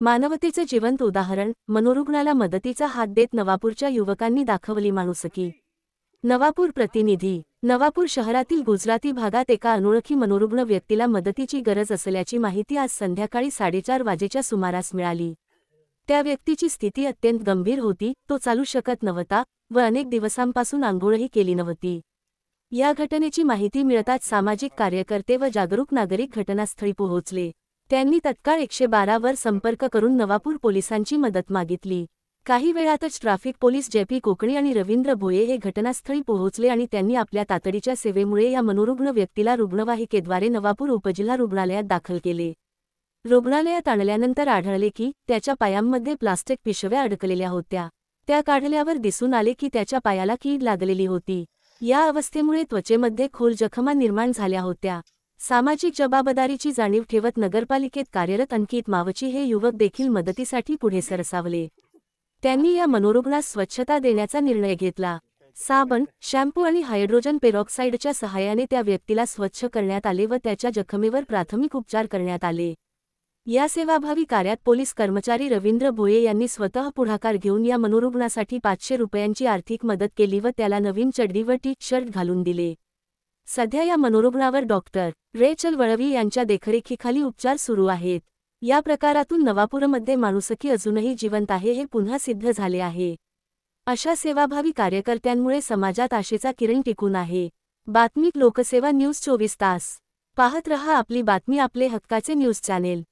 मानवतेचं जिवंत उदाहरण, मनोरुग्णाला मदतीचा हात देत नवापूरच्या युवकांनी दाखवली माणुसकी. नवापूर प्रतिनिधी. नवापूर शहरातील गुजराती भागात एका अनोळखी मनोरुग्ण व्यक्तीला मदतीची गरज असल्याची माहिती आज संध्याकाळी 4:30 वाजेच्या सुमारास मिळाली. त्या व्यक्तीची स्थिती अत्यंत गंभीर होती, तो चालू शकत नव्हता व अनेक दिवसांपासून अंघोळही केली नव्हती. या घटनेची माहिती मिळताच सामाजिक कार्यकर्ते व जागरूक नागरिक घटनास्थळी पोहोचले. त्यांनी तत्काळ 112 वर संपर्क करून नवापूर पोलिसांची मदत मागितली. काही वेळातच ट्रॅफिक पोलीस जे.पी. कोकणी आणि रवींद्र भोये हे घटनास्थळी पोहोचले आणि त्यांनी आपल्या तातडीच्या सेवेमुळे या मनोरुग्ण व्यक्तीला रुग्णवाहिकेद्वारे नवापूर उपजिल्हा रुग्णालयात दाखल केले. रुग्णालयात आणल्यानंतर आढळले की त्याच्या पायांमध्ये प्लास्टिक पिशव्या अडकलेल्या होत्या. त्या काढल्यावर दिसून आले की त्याच्या पायाला कीड लागलेली होती. या अवस्थेमुळे त्वचेमध्ये खोल जखमा निर्माण झाल्या होत्या. सामाजिक जबाबदारीची जाणीव ठेवत नगरपालिकेत कार्यरत अंकित मावची हे युवक देखील मदतीसाठी पुढे सरसावले. त्यांनी या मनोरुग्णास स्वच्छता देण्याचा निर्णय घेतला. साबण, शॅम्पू आणि हायड्रोजन पेरॉक्साईडच्या सहाय्याने त्या व्यक्तीला स्वच्छ करण्यात आले व त्याच्या जखमेवर प्राथमिक उपचार करण्यात आले. या सेवाभावी कार्यात पोलीस कर्मचारी रवींद्र भोये यांनी स्वतः पुढाकार घेऊन या मनोरुग्णासाठी 500 रुपयांची आर्थिक मदत केली व त्याला नवीन चड्डी व टी-शर्ट घालून दिले. सध्या या मनोरुग्णावर डॉक्टर रेचल वळवी यांच्या देखरेखीखाली उपचार सुरू आहेत. या प्रकारातून नवापूरमध्ये माणुसकी अजूनही जिवंत आहे हे पुन्हा सिद्ध झाले आहे. अशा सेवाभावी कार्यकर्त्यांमुळे समाजात आशेचा किरण टिकून आहे. बातमी लोकसेवा न्यूज 24 तास. पाहत रहा आपली बातमी, आपले हक्काचे न्यूज चॅनेल.